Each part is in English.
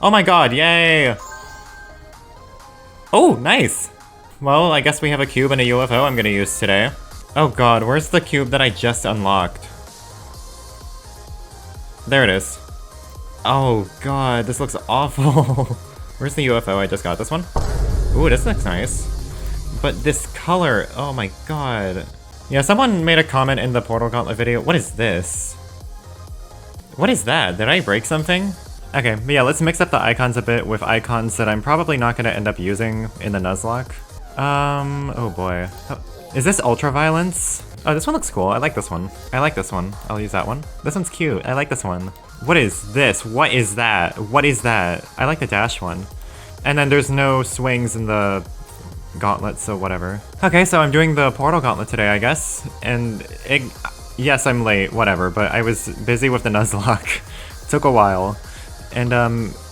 Oh my god, yay! Oh, nice! Well, I guess we have a cube and a UFO I'm gonna use today. Oh god, where's the cube that I just unlocked? There it is. Oh god, this looks awful. Where's the UFO I just got? This one? Ooh, this looks nice. But this color, oh my god. Yeah, someone made a comment in the Portal Gauntlet video. What is this? What is that? Did I break something? Okay, but yeah, let's mix up the icons a bit with icons that I'm probably not gonna end up using in the Nuzlocke. Oh boy. Is this Ultraviolence? Oh, this one looks cool. I like this one. I like this one. I'll use that one. This one's cute. I like this one. What is this? What is that? What is that? I like the dash one. And then there's no swings in the Gauntlet, so whatever. Okay, so I'm doing the Portal Gauntlet today, I guess. And yes, I'm late, whatever, but I was busy with the Nuzlocke. Took a while. And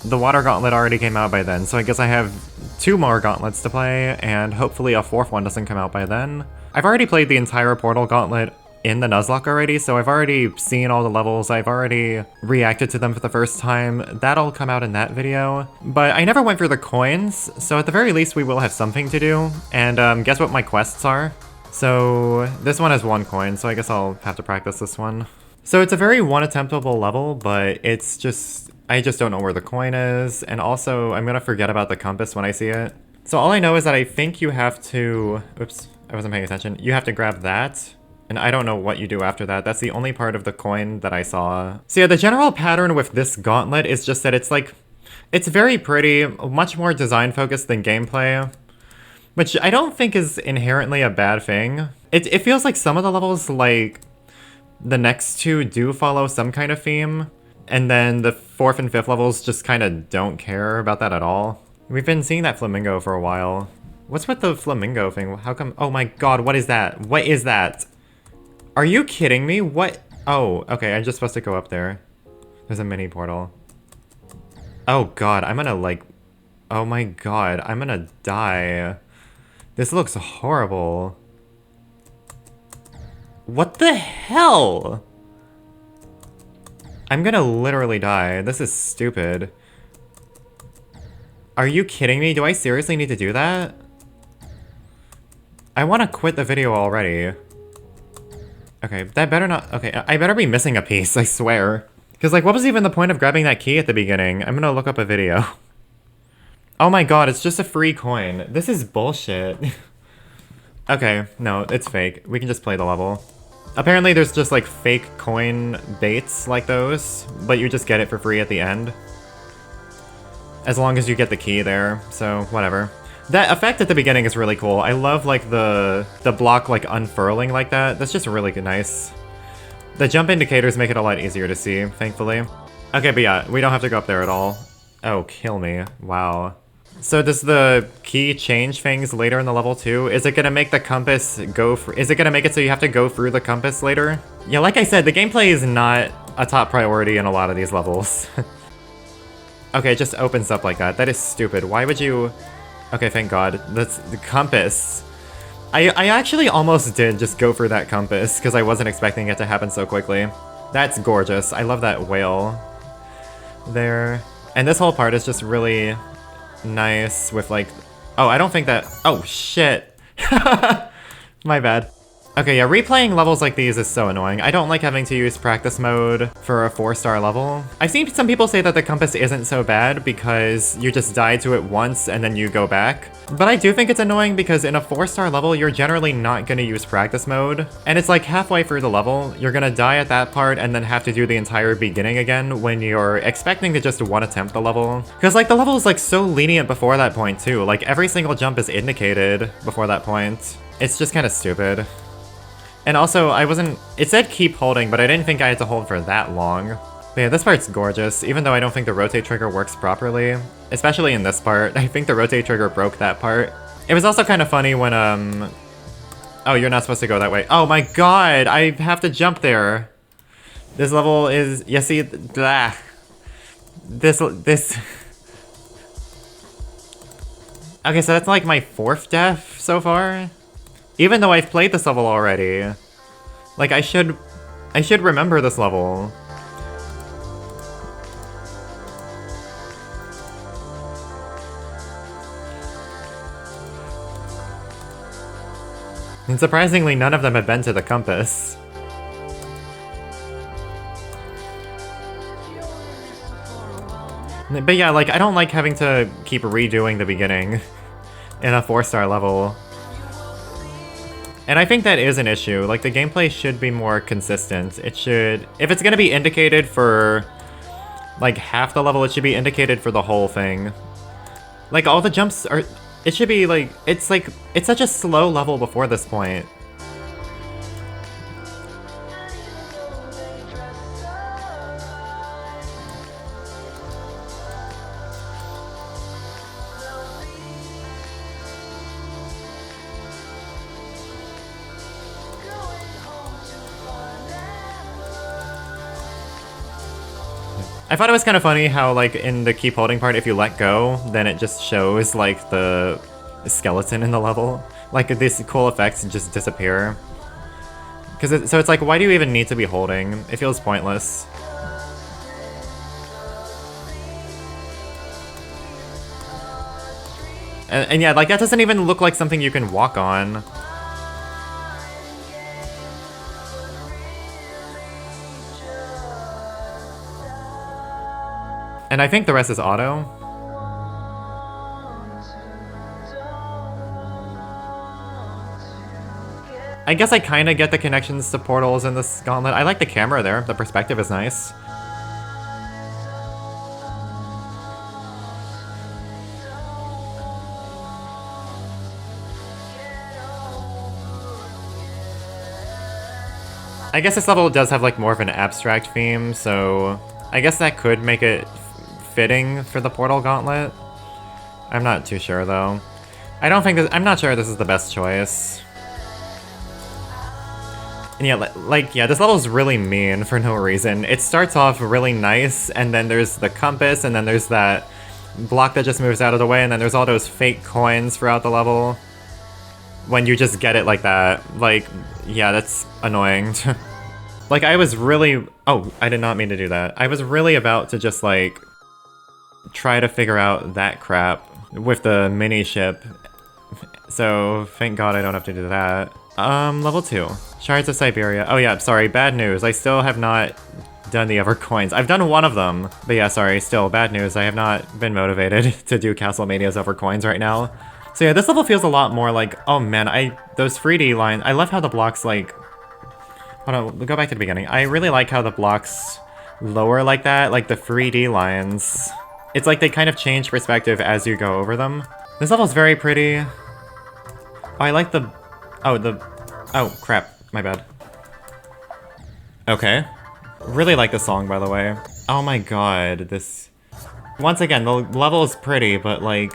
the Water Gauntlet already came out by then, so I guess I have 2 more Gauntlets to play, and hopefully a 4th one doesn't come out by then. I've already played the entire Portal Gauntlet in the Nuzlocke already, so I've already seen all the levels, I've already reacted to them for the first time. That'll come out in that video. But I never went for the coins, so at the very least we will have something to do. And guess what my quests are? So this one has 1 coin, so I guess I'll have to practice this one. So it's a very one-attemptable level, but it's just... I just don't know where the coin is, and also I'm gonna forget about the compass when I see it. So all I know is that I think you have to... Oops, I wasn't paying attention. You have to grab that, and I don't know what you do after that. That's the only part of the coin that I saw. So yeah, the general pattern with this gauntlet is just that it's like... It's very pretty, much more design-focused than gameplay, which I don't think is inherently a bad thing. It feels like some of the levels, like, the next 2 do follow some kind of theme, and then the 4th and 5th levels just kind of don't care about that at all. We've been seeing that flamingo for a while. What's with the flamingo thing? How come? Oh my god, what is that? What is that? Are you kidding me? What? Oh, okay, I'm just supposed to go up there. There's a mini portal. Oh god, I'm gonna like... Oh my god, I'm gonna die. This looks horrible. What the hell? I'm gonna literally die. This is stupid. Are you kidding me? Do I seriously need to do that? I want to quit the video already. Okay, that better not... Okay, I better be missing a piece, I swear. Because, like, what was even the point of grabbing that key at the beginning? I'm gonna look up a video. Oh my god, it's just a free coin. This is bullshit. Okay, no, it's fake. We can just play the level. Apparently there's just like fake coin baits like those, but you just get it for free at the end. As long as you get the key there, so whatever. That effect at the beginning is really cool. I love like the block like unfurling like that. That's just really nice. The jump indicators make it a lot easier to see, thankfully. Okay, but yeah, we don't have to go up there at all. Oh, kill me. Wow. So does the key change things later in the level too? Is it gonna make the compass go for... Is it gonna make it so you have to go through the compass later? Yeah, like I said, the gameplay is not a top priority in a lot of these levels. Okay, it just opens up like that. That is stupid. Why would you... Okay, thank god. That's the compass. I actually almost did just go for that compass because I wasn't expecting it to happen so quickly. That's gorgeous. I love that whale there. And this whole part is just really... nice with like... Oh, I don't think that... Oh, shit. My bad. Okay, yeah, replaying levels like these is so annoying. I don't like having to use practice mode for a 4-star level. I've seen some people say that the compass isn't so bad because you just die to it once and then you go back. But I do think it's annoying because in a 4-star level, you're generally not gonna use practice mode. And it's like halfway through the level, you're gonna die at that part and then have to do the entire beginning again when you're expecting to just one attempt the level. Because like the level is like so lenient before that point too. Like every single jump is indicated before that point. It's just kind of stupid. And also, I wasn't... It said keep holding, but I didn't think I had to hold for that long. But yeah, this part's gorgeous, even though I don't think the rotate trigger works properly. Especially in this part. I think the rotate trigger broke that part. It was also kind of funny when, Oh, you're not supposed to go that way. Oh my god, I have to jump there. This level is... You see... Blah. This... Okay, so that's like my 4th death so far? Even though I've played this level already. Like, I should remember this level. And surprisingly, none of them have been to the compass. But yeah, like, I don't like having to keep redoing the beginning in a 4-star level. And I think that is an issue. Like, the gameplay should be more consistent. It should... If it's gonna be indicated for, like, half the level, it should be indicated for the whole thing. Like, all the jumps are... It should be, like... It's such a slow level before this point. I thought it was kind of funny how, like, in the keep holding part, if you let go, then it just shows, like, the skeleton in the level. Like, these cool effects just disappear. So it's like, why do you even need to be holding? It feels pointless. And yeah, like, that doesn't even look like something you can walk on. And I think the rest is auto. I guess I kind of get the connections to portals in this gauntlet. I like the camera there. The perspective is nice. I guess this level does have like more of an abstract theme, so I guess that could make it fitting for the Portal Gauntlet. I'm not too sure though. I'm not sure this is the best choice. And yeah, this level is really mean for no reason. It starts off really nice, and then there's the compass, and then there's that block that just moves out of the way, and then there's all those fake coins throughout the level. When you just get it like that. Like, yeah, that's annoying. Like, I was really... Oh, I did not mean to do that. I was really about to just, like, try to figure out that crap with the mini ship. So, thank God I don't have to do that. Level 2. Shards of Siberia. Oh yeah, sorry, bad news. I still have not done the other coins. I've done one of them, but yeah, sorry, still bad news. I have not been motivated to do Castlemania's other coins right now. So yeah, this level feels a lot more like, oh man, those 3D lines, I love how the blocks like, hold on, go back to the beginning. I really like how the blocks lower like that, like the 3D lines. It's like they kind of change perspective as you go over them. This level's very pretty. Oh, I like the, oh crap, my bad. Okay. Really like the song, by the way. Oh my god, this... Once again, the level is pretty, but like...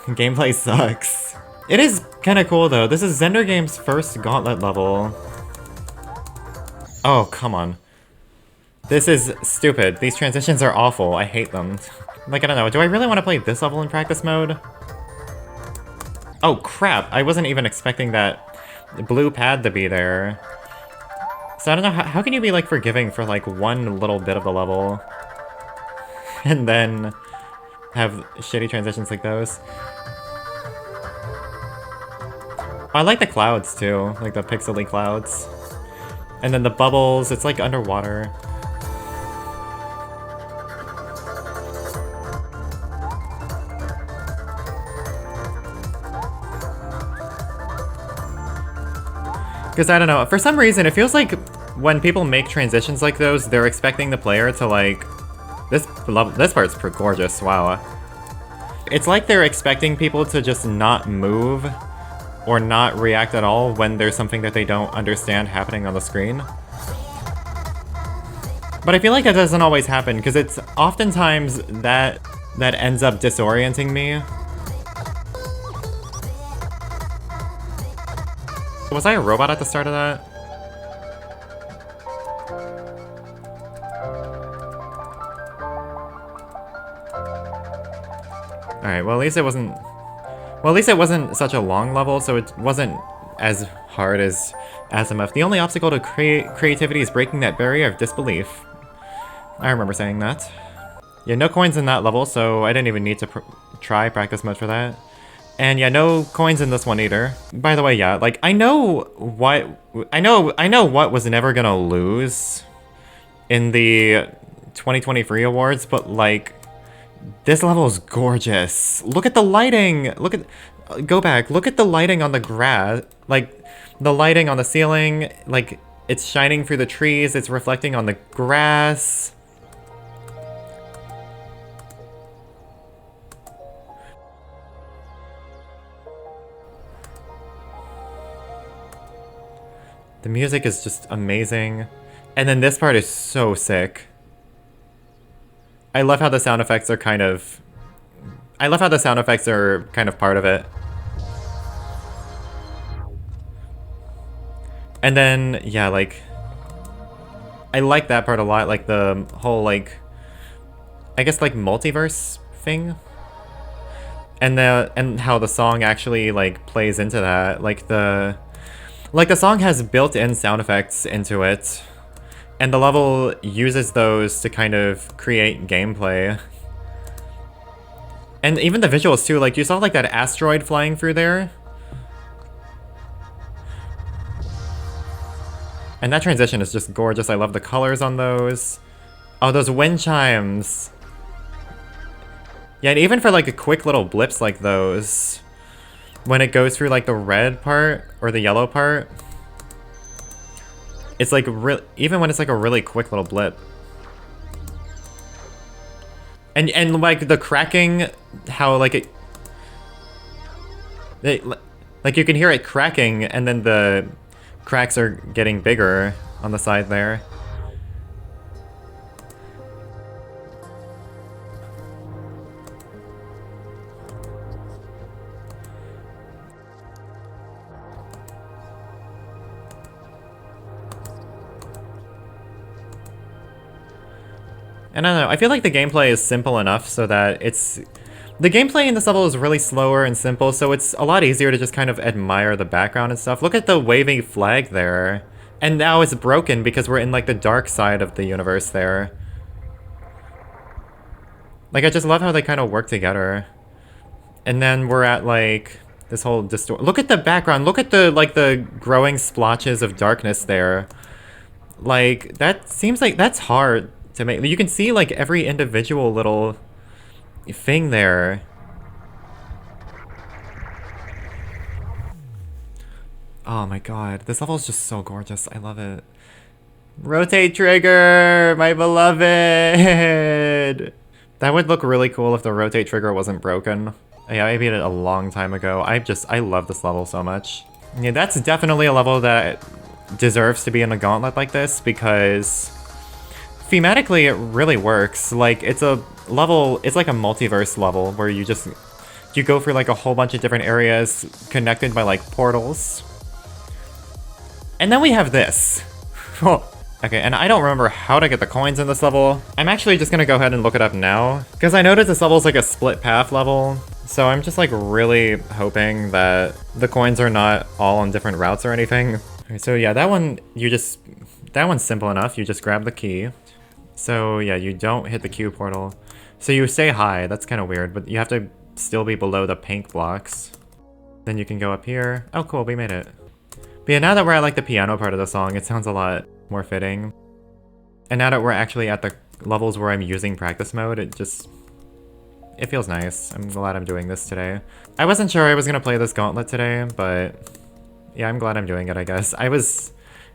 gameplay sucks. It is kind of cool though. This is Zender Game's first Gauntlet level. Oh, come on. This is stupid. These transitions are awful. I hate them. Like, I don't know. Do I really want to play this level in practice mode? Oh, crap. I wasn't even expecting that blue pad to be there. So I don't know, how can you be like forgiving for like one little bit of the level and then have shitty transitions like those? I like the clouds too, like the pixely clouds. And then the bubbles, it's like underwater. Because I don't know, for some reason it feels like when people make transitions like those, they're expecting the player to like... This part's pretty gorgeous, wow. It's like they're expecting people to just not move or not react at all when there's something that they don't understand happening on the screen. But I feel like that doesn't always happen, because it's oftentimes that ends up disorienting me. Was I a robot at the start of that? Alright, well at least it wasn't... Well, at least it wasn't such a long level, so it wasn't as hard as Azimuth. The only obstacle to creativity is breaking that barrier of disbelief. I remember saying that. Yeah, no coins in that level, so I didn't even need to try practice mode for that. And yeah, no coins in this one either. By the way, yeah, like I know what was never gonna lose in the 2023 awards, but like this level is gorgeous. Look at the lighting. Go back. Look at the lighting on the grass. Like the lighting on the ceiling, like it's shining through the trees, it's reflecting on the grass. The music is just amazing. And then this part is so sick. I love how the sound effects are kind of... I love how the sound effects are kind of part of it. And then, yeah, like... I like that part a lot, like the whole, like... I guess, like, multiverse thing? And how the song actually, like, plays into that. Like, the song has built-in sound effects into it. And the level uses those to kind of create gameplay. And even the visuals too, like you saw like that asteroid flying through there. And that transition is just gorgeous. I love the colors on those. Oh, those wind chimes. Yeah, and even for like a quick little blips like those, when it goes through like the red part or the yellow part, it's like even when it's like a really quick little blip. And like the cracking, how like like you can hear it cracking, and then the cracks are getting bigger on the side there. And I don't know, I feel like the gameplay is simple enough so that it's... The gameplay in this level is really slower and simple, so it's a lot easier to just kind of admire the background and stuff. Look at the waving flag there. And now it's broken because we're in like the dark side of the universe there. Like, I just love how they kind of work together. And then we're at like this whole Look at the background, look at the like the growing splotches of darkness there. Like, that seems like that's hard to make. You can see like every individual little thing there. Oh my god, this level is just so gorgeous. I love it. Rotate trigger, my beloved. That would look really cool if the rotate trigger wasn't broken. Yeah, I beat it a long time ago. I love this level so much. Yeah, that's definitely a level that deserves to be in a gauntlet like this because thematically it really works. Like, it's a level, it's like a multiverse level where you go through like a whole bunch of different areas connected by like portals. And then we have this. Okay, and I don't remember how to get the coins in this level. I'm actually just gonna go ahead and look it up now, because I noticed this level's like a split path level, so I'm just like really hoping that the coins are not all on different routes or anything. Okay, so yeah, that one's simple enough. You just grab the key. So yeah, you don't hit the Q portal. So you stay high, that's kind of weird, but you have to still be below the pink blocks. Then you can go up here. Oh cool, we made it. But yeah, now that we're at like the piano part of the song, it sounds a lot more fitting. And now that we're actually at the levels where I'm using practice mode, it feels nice. I'm glad I'm doing this today. I wasn't sure I was gonna play this gauntlet today, but yeah, I'm glad I'm doing it, I guess.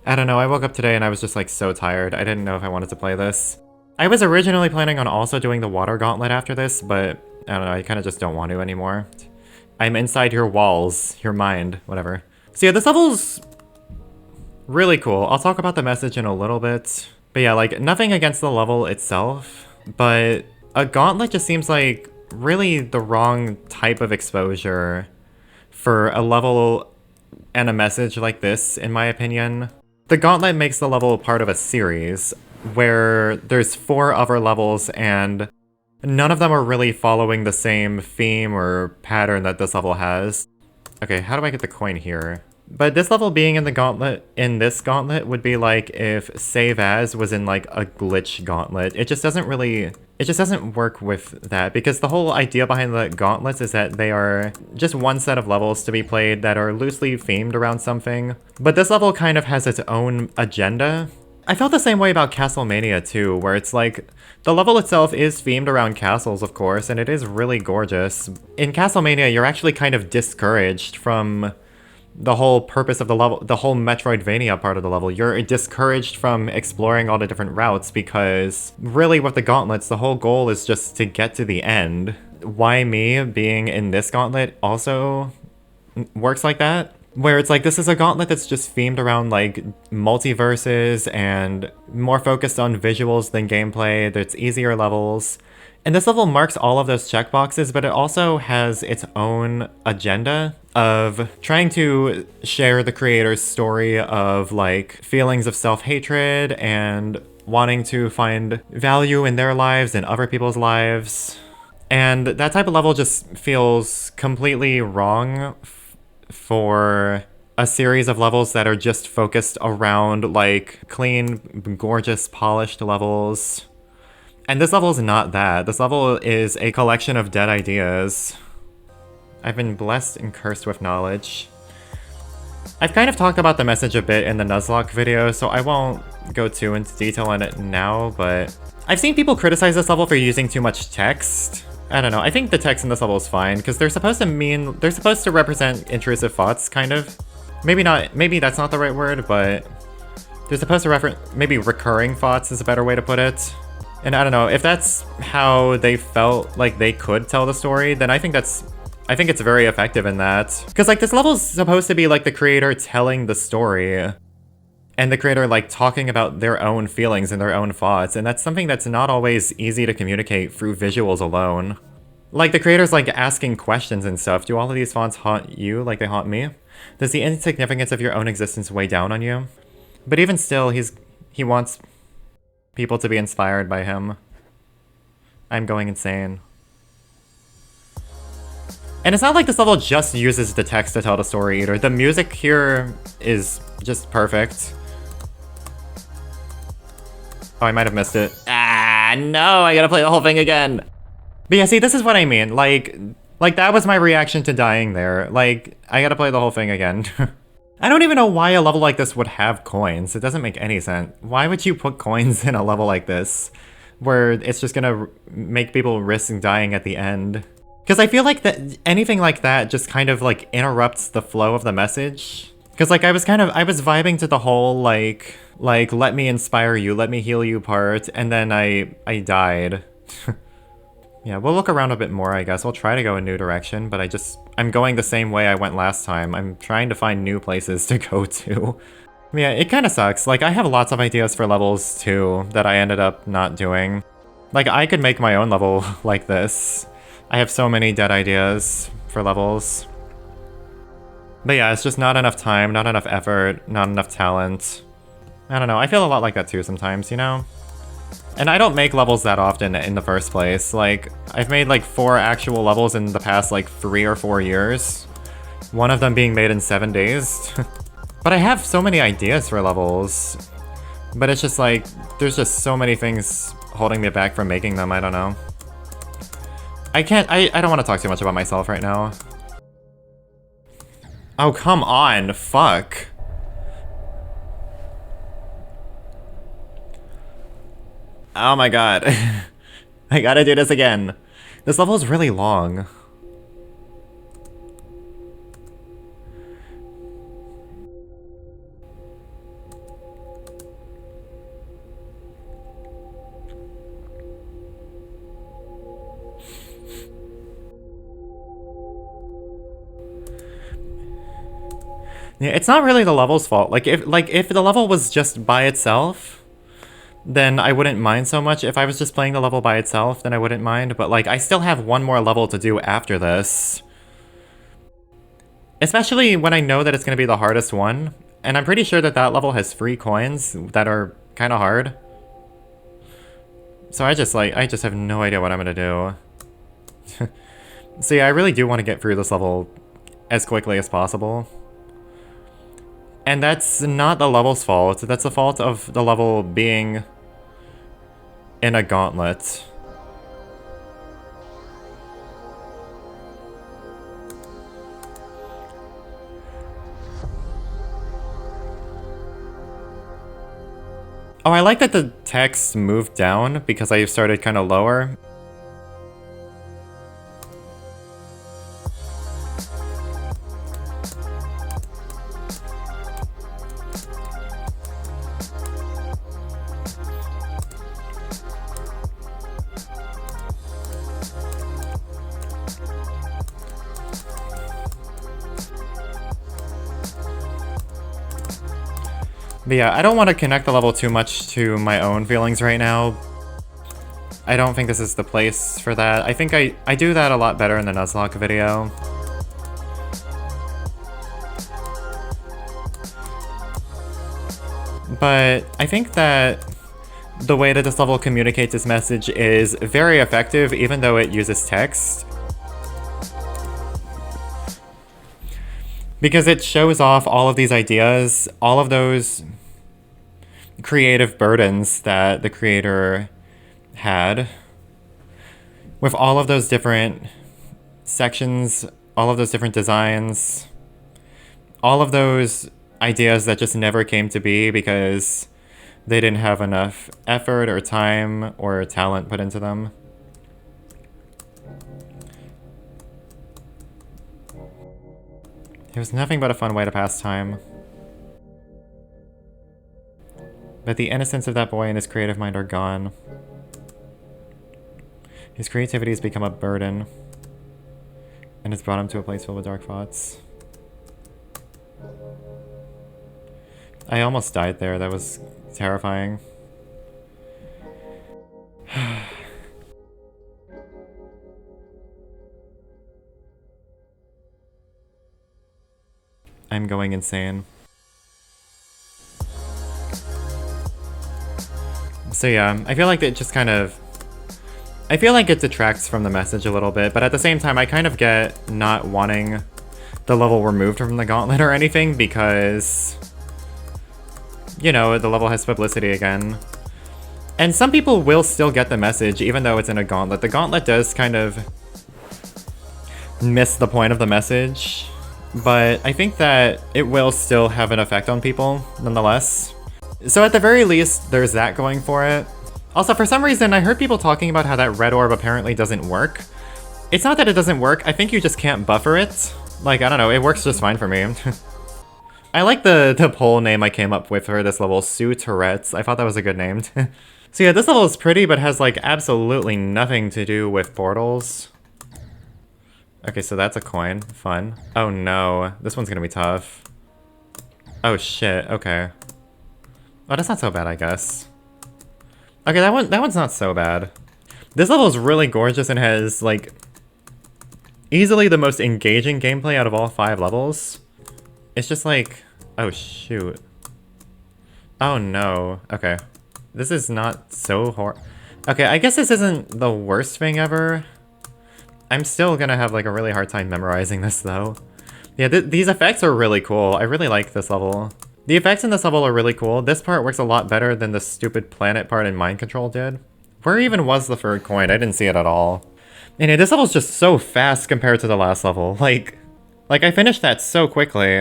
I don't know, I woke up today and I was just like so tired. I didn't know if I wanted to play this. I was originally planning on also doing the water gauntlet after this, but I don't know, I kind of just don't want to anymore. I'm inside your walls, your mind, whatever. So yeah, this level's really cool. I'll talk about the message in a little bit. But yeah, like, nothing against the level itself, but a gauntlet just seems like really the wrong type of exposure for a level and a message like this, in my opinion. The gauntlet makes the level part of a series where there's 4 other levels and none of them are really following the same theme or pattern that this level has. Okay, how do I get the coin here? But this level being in the gauntlet, in this gauntlet, would be like if Save As was in like a glitch gauntlet. It just doesn't really, it just doesn't work with that, because the whole idea behind the gauntlets is that they are just one set of levels to be played that are loosely themed around something. But this level kind of has its own agenda. I felt the same way about Castlemania too, where it's like, the level itself is themed around castles, of course, and it is really gorgeous. In Castlemania, you're actually kind of discouraged from the whole purpose of the level, the whole Metroidvania part of the level. You're discouraged from exploring all the different routes because really with the gauntlets, the whole goal is just to get to the end. Why me being in this gauntlet also works like that? Where it's like, this is a gauntlet that's just themed around like multiverses and more focused on visuals than gameplay. There's easier levels. And this level marks all of those checkboxes, but it also has its own agenda of trying to share the creator's story of like feelings of self-hatred and wanting to find value in their lives and other people's lives. And that type of level just feels completely wrong for a series of levels that are just focused around like clean, gorgeous, polished levels. And this level is not that. This level is a collection of dead ideas. I've been blessed and cursed with knowledge. I've kind of talked about the message a bit in the Nuzlocke video, so I won't go too into detail on it now, but I've seen people criticize this level for using too much text. I don't know, I think the text in this level is fine, because they're supposed to represent intrusive thoughts, kind of. Maybe that's not the right word, but they're supposed to reference, maybe recurring thoughts is a better way to put it. And I don't know, if that's how they felt like they could tell the story, then I think it's very effective in that. Because like this level's supposed to be like the creator telling the story. And the creator like talking about their own feelings and their own thoughts. And that's something that's not always easy to communicate through visuals alone. Like the creator's like asking questions and stuff. Do all of these fonts haunt you like they haunt me? Does the insignificance of your own existence weigh down on you? But even still, he wants people to be inspired by him. I'm going insane. And it's not like this level just uses the text to tell the story either. The music here is just perfect. Oh, I might have missed it. Ah, no, I gotta play the whole thing again. But yeah, see, this is what I mean. Like that was my reaction to dying there. Like, I gotta play the whole thing again. I don't even know why a level like this would have coins. It doesn't make any sense. Why would you put coins in a level like this? Where it's just gonna make people risk dying at the end. Because I feel like that anything like that just kind of like interrupts the flow of the message. Because like I was vibing to the whole like let me inspire you, let me heal you part, and then I died. Yeah, we'll look around a bit more, I guess. I'll try to go a new direction, but I'm going the same way I went last time. I'm trying to find new places to go to. Yeah, it kind of sucks. Like, I have lots of ideas for levels, too, that I ended up not doing. Like, I could make my own level like this. I have so many dead ideas for levels. But yeah, it's just not enough time, not enough effort, not enough talent. I don't know, I feel a lot like that too sometimes, you know? And I don't make levels that often in the first place. Like, I've made like 4 actual levels in the past like 3 or 4 years. One of them being made in 7 days. But I have so many ideas for levels. But it's just like, there's just so many things holding me back from making them, I don't know. I don't want to talk too much about myself right now. Oh, come on, fuck. Oh my god. I gotta do this again. This level is really long. Yeah, it's not really the level's fault. Like if the level was just by itself, then I wouldn't mind so much. If I was just playing the level by itself, then I wouldn't mind. But like, I still have one more level to do after this. Especially when I know that it's going to be the hardest one. And I'm pretty sure that that level has free coins that are kind of hard. So I just have no idea what I'm going to do. So yeah, I really do want to get through this level as quickly as possible. And that's not the level's fault, that's the fault of the level being in a gauntlet. Oh, I like that the text moved down because I started kind of lower. But yeah, I don't want to connect the level too much to my own feelings right now. I don't think this is the place for that. I think I do that a lot better in the Nuzlocke video. But I think that the way that this level communicates its message is very effective, even though it uses text. Because it shows off all of these ideas, all of those creative burdens that the creator had, with all of those different sections, all of those different designs, all of those ideas that just never came to be because they didn't have enough effort or time or talent put into them. It was nothing but a fun way to pass time. But the innocence of that boy and his creative mind are gone. His creativity has become a burden, and has brought him to a place filled with dark thoughts. I almost died there, that was terrifying. I'm going insane. So yeah, I feel like it just kind of... I feel like it detracts from the message a little bit, but at the same time I kind of get not wanting the level removed from the gauntlet or anything because, you know, the level has publicity again. And some people will still get the message even though it's in a gauntlet. The gauntlet does kind of miss the point of the message, but I think that it will still have an effect on people nonetheless. So at the very least, there's that going for it. Also, for some reason, I heard people talking about how that red orb apparently doesn't work. It's not that it doesn't work, I think you just can't buffer it. Like, I don't know, it works just fine for me. I like the poll name I came up with for this level, Sue Tourette's. I thought that was a good name. So yeah, this level is pretty, but has like absolutely nothing to do with portals. Okay, so that's a coin. Fun. Oh no, this one's gonna be tough. Oh shit, okay. Oh, that's not so bad, I guess. Okay, that one's not so bad. This level is really gorgeous and has, like, easily the most engaging gameplay out of all 5 levels. It's just like... Oh, shoot. Oh, no. Okay. This is not so Okay, I guess this isn't the worst thing ever. I'm still gonna have, like, a really hard time memorizing this, though. Yeah, these effects are really cool. I really like this level. The effects in this level are really cool. This part works a lot better than the stupid planet part in Mind Control did. Where even was the third coin? I didn't see it at all. And yeah, this level's just so fast compared to the last level. Like I finished that so quickly.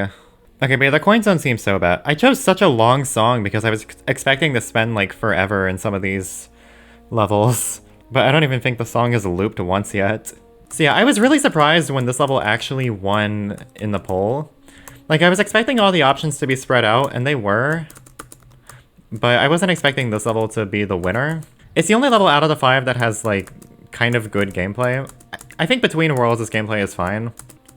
Okay, but yeah, the coins don't seem so bad. I chose such a long song because I was expecting to spend like forever in some of these levels. But I don't even think the song is looped once yet. So yeah, I was really surprised when this level actually won in the poll. Like, I was expecting all the options to be spread out, and they were. But I wasn't expecting this level to be the winner. It's the only level out of the 5 that has, like, kind of good gameplay. I think Between Worlds' gameplay is fine.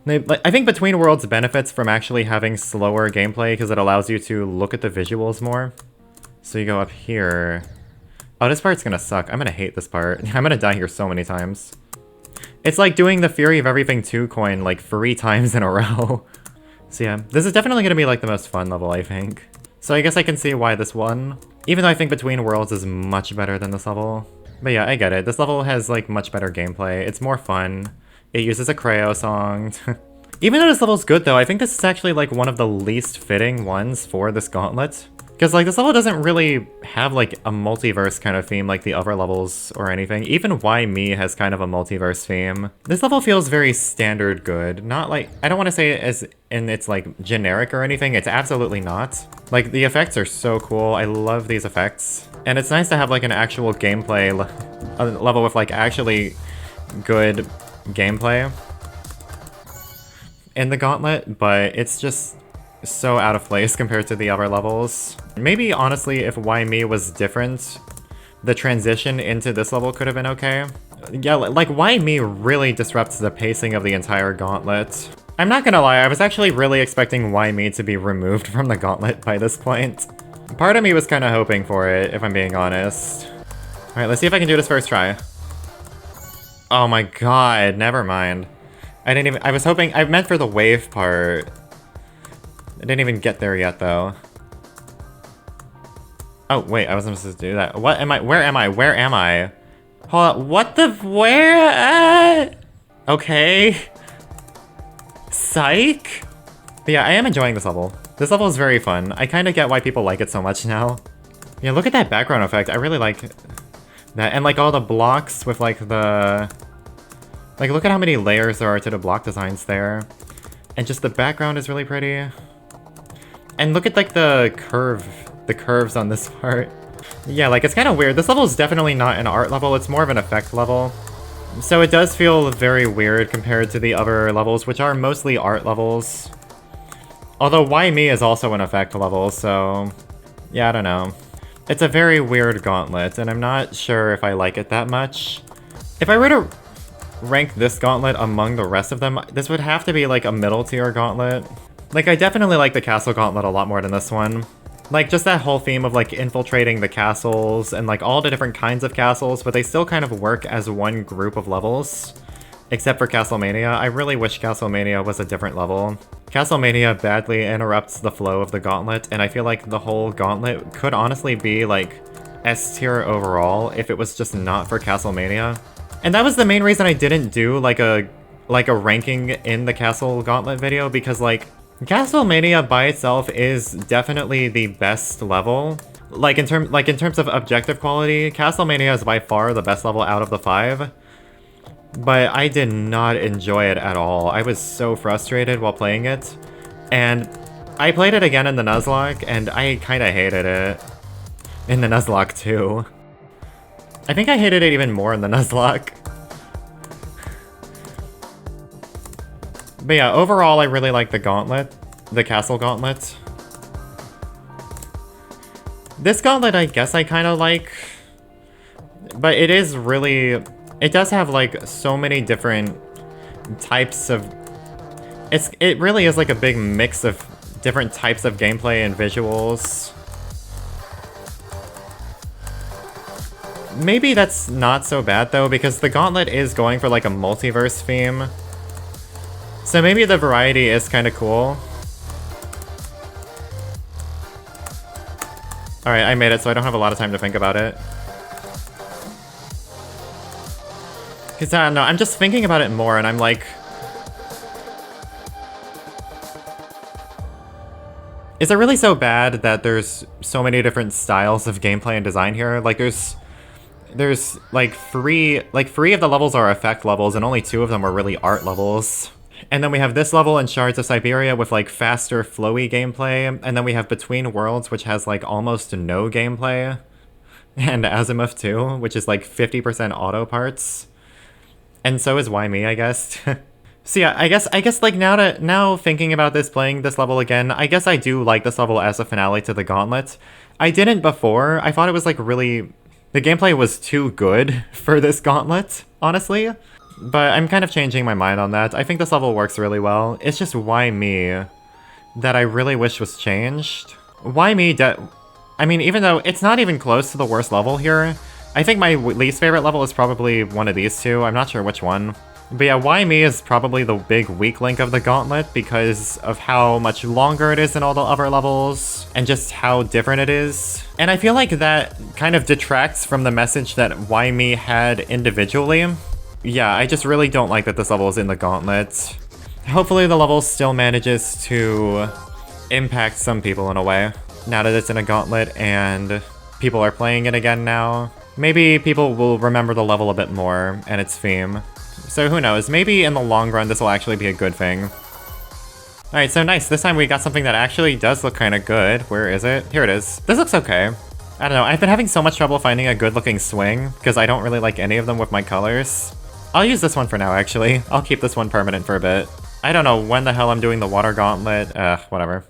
I think Between Worlds benefits from actually having slower gameplay because it allows you to look at the visuals more. So you go up here. Oh, this part's gonna suck. I'm gonna hate this part. I'm gonna die here so many times. It's like doing the Fury of Everything 2 coin, like, 3 times in a row. So yeah, this is definitely going to be like the most fun level, I think. So I guess I can see why this won. Even though I think Between Worlds is much better than this level. But yeah, I get it. This level has like much better gameplay. It's more fun. It uses a Creo song. Even though this level's good though, I think this is actually like one of the least fitting ones for this gauntlet. Because like this level doesn't really have like a multiverse kind of theme like the other levels or anything. Even Why Me has kind of a multiverse theme. This level feels very standard good. Not like, I don't want to say it as in it's like generic or anything. It's absolutely not. Like the effects are so cool. I love these effects. And it's nice to have like an actual gameplay level with like actually good gameplay in the Gauntlet, but it's just so out of place compared to the other levels. Maybe, honestly, if Why Me was different, the transition into this level could have been okay. Yeah, like, Why Me really disrupts the pacing of the entire Gauntlet. I'm not gonna lie, I was actually really expecting Why Me to be removed from the Gauntlet by this point. Part of me was kind of hoping for it, if I'm being honest. Alright, let's see if I can do this first try. Oh my god, never mind. I was hoping, I meant for the wave part. I didn't even get there yet, though. Oh, wait, I wasn't supposed to do that. What am I? Where am I? Where am I? Hold on, what the? Where? Okay. Psych? But yeah, I am enjoying this level. This level is very fun. I kind of get why people like it so much now. Yeah, look at that background effect. I really like that. And like all the blocks with like the... Like, look at how many layers there are to the block designs there. And just the background is really pretty. And look at like the curves on this part. Yeah, like it's kind of weird. This level is definitely not an art level, it's more of an effect level. So it does feel very weird compared to the other levels, which are mostly art levels. Although Why Me is also an effect level, so... Yeah, I don't know. It's a very weird gauntlet, and I'm not sure if I like it that much. If I were to rank this gauntlet among the rest of them, this would have to be like a middle tier gauntlet. Like, I definitely like the castle gauntlet a lot more than this one. Like, just that whole theme of like infiltrating the castles and like all the different kinds of castles, but they still kind of work as one group of levels. Except for Castlemania. I really wish Castlemania was a different level. Castlemania badly interrupts the flow of the gauntlet, and I feel like the whole gauntlet could honestly be like S tier overall if it was just not for Castlemania. And that was the main reason I didn't do like a ranking in the Castle Gauntlet video, because like Castlemania by itself is definitely the best level. Like in terms of objective quality, Castlemania is by far the best level out of the 5. But I did not enjoy it at all. I was so frustrated while playing it. And I played it again in the Nuzlocke, and I kinda hated it. In the Nuzlocke too. I think I hated it even more in the Nuzlocke. But yeah, overall I really like the Gauntlet. The Castle Gauntlet. This Gauntlet I guess I kinda like. But it is really... It does have like so many different types of... It really is like a big mix of different types of gameplay and visuals. Maybe that's not so bad though, because the Gauntlet is going for like a multiverse theme. So maybe the variety is kind of cool. Alright, I made it, so I don't have a lot of time to think about it. Because I don't know, I'm just thinking about it more and I'm like... Is it really so bad that there's so many different styles of gameplay and design here? Like there's like three of the levels are effect levels and only 2 of them are really art levels. And then we have this level in Shards of Siberia with like faster, flowy gameplay, and then we have Between Worlds, which has like almost no gameplay, and Azimuth 2, which is like 50% auto parts. And so is Why Me, I guess. So yeah, I guess like now thinking about this, playing this level again, I guess I do like this level as a finale to the Gauntlet. I didn't before. I thought it was like really... The gameplay was too good for this Gauntlet, honestly. But I'm kind of changing my mind on that. I think this level works really well. It's just Why Me that I really wish was changed. Why Me, I mean, even though it's not even close to the worst level here, I think my least favorite level is probably one of these two. I'm not sure which one. But yeah, Why Me is probably the big weak link of the Gauntlet because of how much longer it is than all the other levels and just how different it is. And I feel like that kind of detracts from the message that Why Me had individually. Yeah, I just really don't like that this level is in the Gauntlet. Hopefully the level still manages to impact some people in a way. Now that it's in a gauntlet and people are playing it again now, maybe people will remember the level a bit more and its theme. So who knows, maybe in the long run this will actually be a good thing. Alright, so nice, this time we got something that actually does look kinda good. Where is it? Here it is. This looks okay. I don't know, I've been having so much trouble finding a good looking swing, because I don't really like any of them with my colors. I'll use this one for now, actually. I'll keep this one permanent for a bit. I don't know when the hell I'm doing the water gauntlet, whatever.